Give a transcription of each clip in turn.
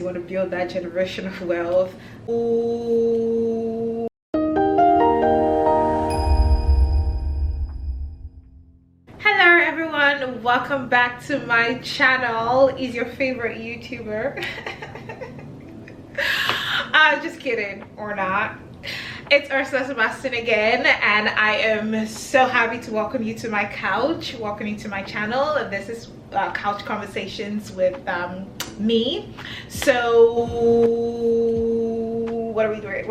You want to build that generational wealth. Ooh. Hello everyone, welcome back to my channel. Is your favorite YouTuber. Just kidding, or not. It's Ursula Sebastine again, and I am so happy to welcome you to my couch, welcome you to my channel. This is Couch Conversations with me. So what are we doing?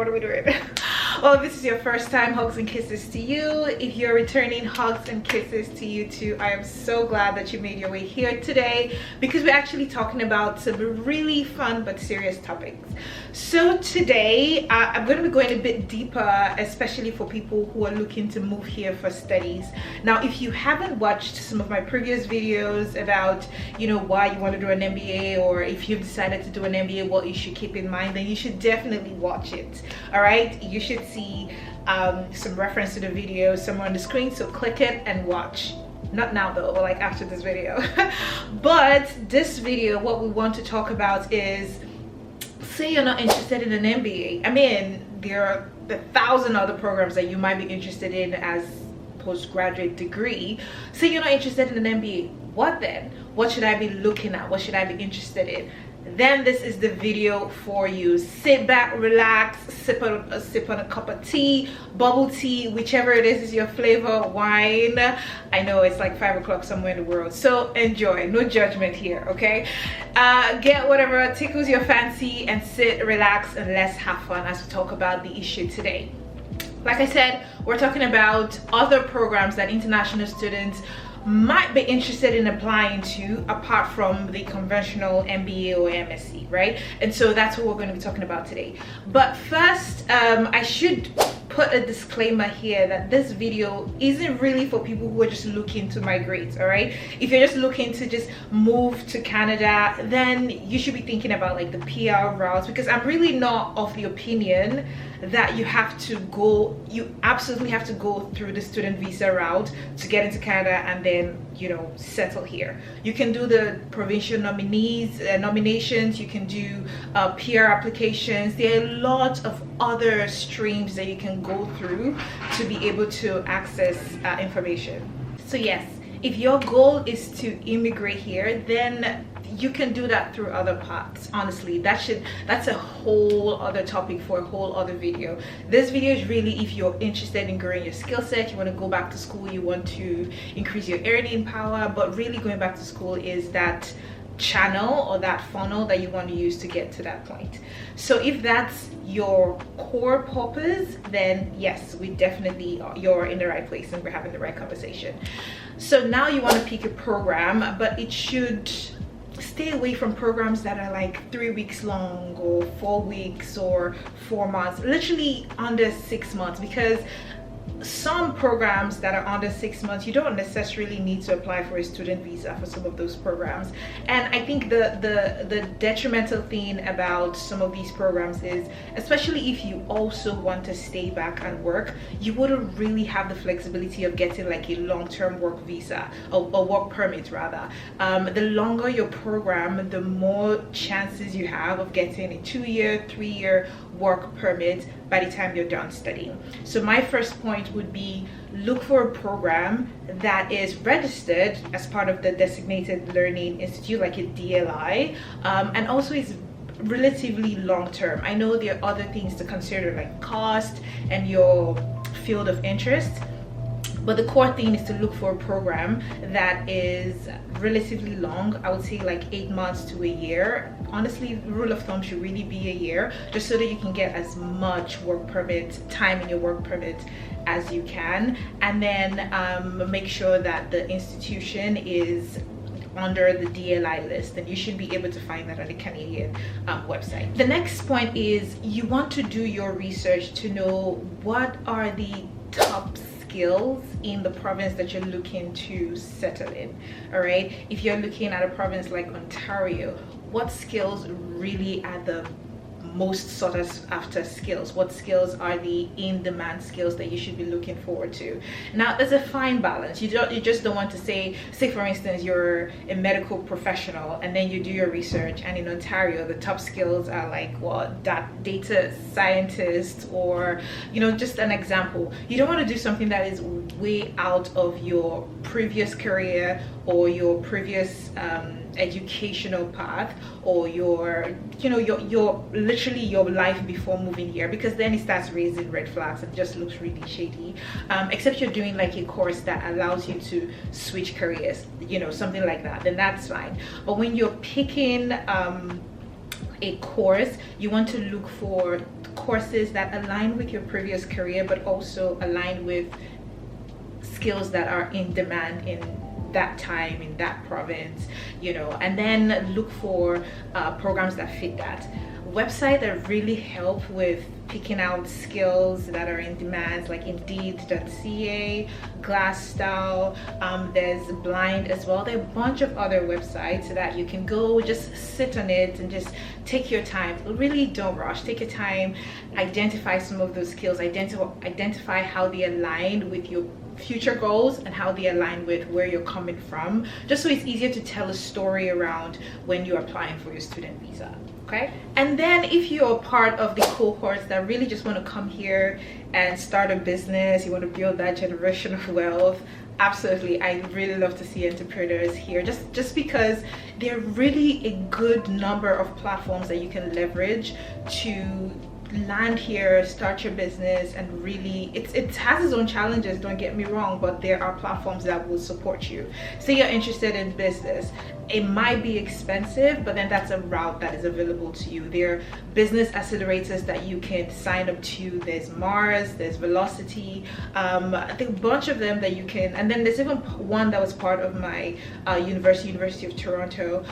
Well, if this is your first time, hugs and kisses to you. If you're returning, hugs and kisses to you too. I am so glad that you made your way here today, because we're actually talking about some really fun but serious topics. So today I'm going to be going a bit deeper, especially for people who are looking to move here for studies. Now, if you haven't watched some of my previous videos about, you know, why you want to do an MBA, or if you've decided to do an MBA, what you should keep in mind, then you should definitely watch it. All right, you should see some reference to the video somewhere on the screen, so click it and watch. Not now though, or like after this video. But this video, what we want to talk about is, say you're not interested in an MBA. I mean, there are 1,000 other programs that you might be interested in as postgraduate degree. Say you're not interested in an MBA. What then? What should I be looking at? What should I be interested in? Then this is the video for you. Sit back, relax, sip on a cup of tea, bubble tea, whichever it is your flavor, wine. I know it's like 5 o'clock somewhere in the world, so enjoy. No judgment here, okay? Get whatever tickles your fancy and sit, relax, and let's have fun as we talk about the issue today. Like I said, we're talking about other programs that international students might be interested in applying to, apart from the conventional MBA or MSc, right? And so that's what we're going to be talking about today. But first, I should put a disclaimer here that this video isn't really for people who are just looking to migrate. All right, if you're just looking to just move to Canada, then you should be thinking about like the PR route, because I'm really not of the opinion that you absolutely have to go through the student visa route to get into Canada and then, you know, settle here. You can do the provincial nominations, you can do PR applications. There are a lot of other streams that you can go through to be able to access information. So yes, if your goal is to immigrate here, then you can do that through other paths. Honestly, that's a whole other topic for a whole other video. This video is really if you're interested in growing your skill set, you want to go back to school, you want to increase your earning power, but really going back to school is that channel or that funnel that you want to use to get to that point. So if that's your core purpose, then yes, you're in the right place and we're having the right conversation. So now you want to pick a program, but it should stay away from programs that are like 3 weeks long or 4 weeks or 4 months, literally under 6 months, because some programs that are under 6 months, you don't necessarily need to apply for a student visa for some of those programs. And I think the detrimental thing about some of these programs is, especially if you also want to stay back and work, you wouldn't really have the flexibility of getting like a long-term work visa or work permit rather. The longer your program, the more chances you have of getting a 2-year, 3-year work permit by the time you're done studying. So my first point would be, look for a program that is registered as part of the designated learning institute, like a DLI, and also is relatively long-term. I know there are other things to consider like cost and your field of interest, but the core thing is to look for a program that is relatively long. I would say like 8 months to a year. Honestly, rule of thumb should really be a year, just so that you can get as much work permit time in your work permit as you can. And then make sure that the institution is under the DLI list, and you should be able to find that on the Canadian website. The next point is you want to do your research to know what are the top skills in the province that you're looking to settle in. All right, if you're looking at a province like Ontario, what skills really are the most sought after skills. What skills are the in-demand skills that you should be looking forward to? Now, there's a fine balance. You just don't want to say for instance, you're a medical professional and then you do your research, and in Ontario the top skills are like that data scientist, or just an example. You don't want to do something that is way out of your previous career or your previous educational path, or your literally your life before moving here, because then it starts raising red flags and just looks really shady. Except you're doing like a course that allows you to switch careers, something like that, then that's fine. But when you're picking a course, you want to look for courses that align with your previous career, but also align with skills that are in demand in that time, in that province, and then look for programs that fit that. Websites that really help with picking out skills that are in demand, like Indeed.ca, Glassdoor, there's Blind as well. There are a bunch of other websites that you can go, just sit on it and just take your time. Really don't rush, take your time, identify some of those skills, identify how they align with your future goals and how they align with where you're coming from, just so it's easier to tell a story around when you're applying for your student visa. Okay, and then if you're part of the cohorts that really just want to come here and start a business, you want to build that generational wealth, absolutely, I really love to see entrepreneurs here, just because there are really a good number of platforms that you can leverage to land here, start your business, and really it has its own challenges, don't get me wrong, but there are platforms that will support you. Say you're interested in business, it might be expensive, but then that's a route that is available to you. There are business accelerators that you can sign up to. There's Mars, there's Velocity, I think a bunch of them that you can, and then there's even one that was part of my University of Toronto,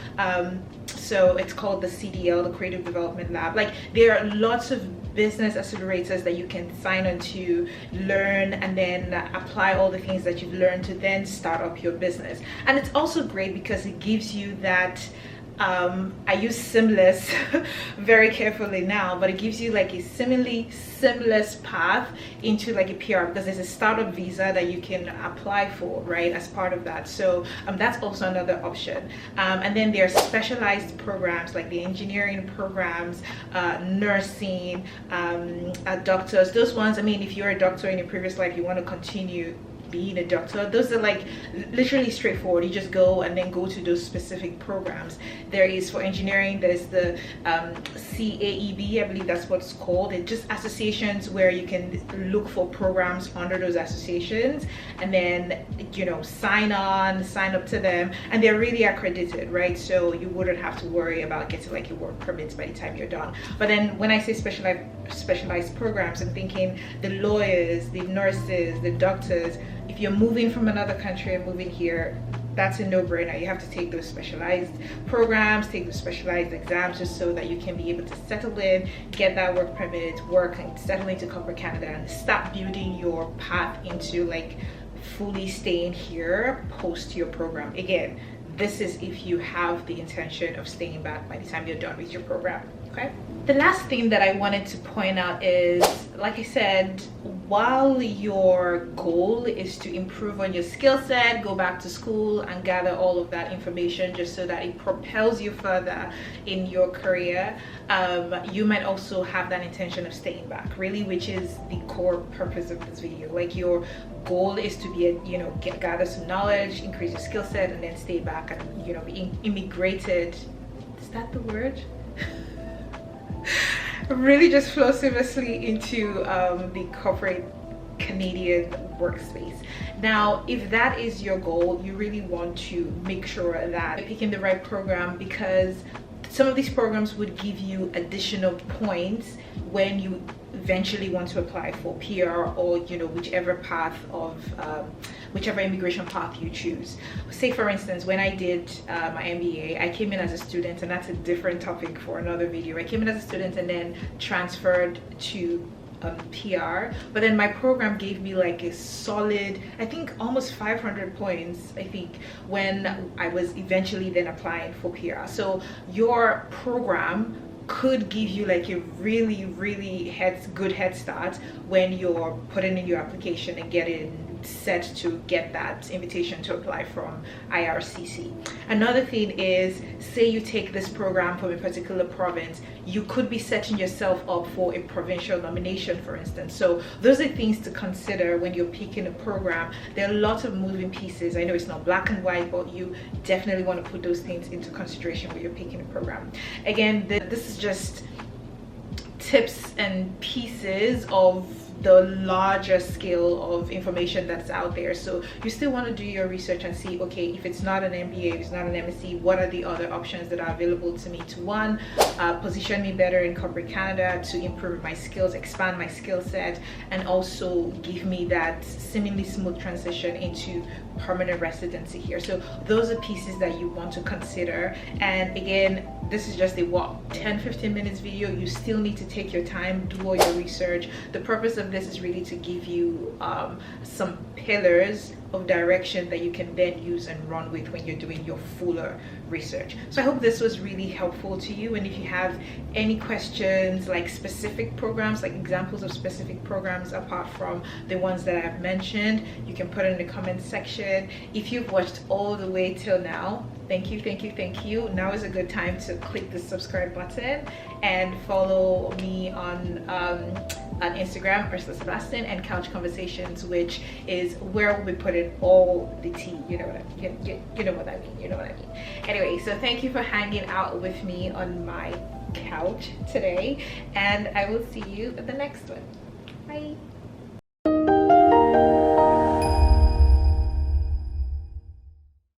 so it's called the CDL, the Creative Development Lab. Like, there are lots of business accelerators that you can sign on to, learn, and then apply all the things that you've learned to then start up your business. And it's also great because it gives you that I use seamless very carefully now, but it gives you like a seamless path into like a PR, because there's a startup visa that you can apply for, right, as part of that. So that's also another option. And then there are specialized programs like the engineering programs, nursing, doctors. Those ones, I mean, if you're a doctor in your previous life, you want to continue being a doctor, those are like literally straightforward. You just go and then go to those specific programs. There is, for engineering, there's the CAEB, I believe that's what it's called. It's just associations where you can look for programs under those associations, and then sign up to them, and they're really accredited, right? So you wouldn't have to worry about getting like your work permits by the time you're done. But then when I say specialized programs, I'm thinking the lawyers, the nurses, the doctors. If you're moving from another country and moving here, that's a no-brainer. You have to take those specialized programs, take those specialized exams, just so that you can be able to settle in, get that work permit, work, and settle into corporate Canada, and start building your path into like fully staying here post your program. Again, this is if you have the intention of staying back by the time you're done with your program. Okay, the last thing that I wanted to point out is, like I said, while your goal is to improve on your skill set, go back to school and gather all of that information just so that it propels you further in your career, you might also have that intention of staying back, really, which is the core purpose of this video. Like, your goal is to be gather some knowledge, increase your skill set, and then stay back and be immigrated. Is that the word? Really just flow seamlessly into the corporate Canadian workspace. Now, if that is your goal, you really want to make sure that you're picking the right program, because some of these programs would give you additional points when you eventually want to apply for PR, or whichever path of whichever immigration path you choose. Say for instance, when I did my MBA, I came in as a student, and that's a different topic for another video. I came in as a student and then transferred to PR, but then my program gave me like a solid, I think almost 500 points, I think, when I was eventually then applying for PR. So your program could give you like a really good head start when you're putting in your application and getting set to get that invitation to apply from IRCC. Another thing is, say you take this program from a particular province, you could be setting yourself up for a provincial nomination, for instance. So those are things to consider when you're picking a program. There are lots of moving pieces. I know it's not black and white, but you definitely want to put those things into consideration when you're picking a program. Again, this is just tips and pieces of the larger scale of information that's out there. So you still want to do your research and see, okay, if it's not an MBA, if it's not an MSc, what are the other options that are available to me to, one, position me better in corporate Canada, to improve my skills, expand my skill set, and also give me that seemingly smooth transition into permanent residency here. So those are pieces that you want to consider. And again, this is just a 10-15 minutes video. You still need to take your time, do all your research. The purpose of this is really to give you some pillars of direction that you can then use and run with when you're doing your fuller research. So I hope this was really helpful to you, and if you have any questions, like specific programs, like examples of specific programs apart from the ones that I've mentioned, you can put it in the comment section. If you've watched all the way till now, thank you. Now is a good time to click the subscribe button and follow me on Instagram, Ursula Sebastine, and Couch Conversations, which is where we'll be putting all the tea. You know what I mean. Anyway, so thank you for hanging out with me on my couch today, and I will see you at the next one. Bye.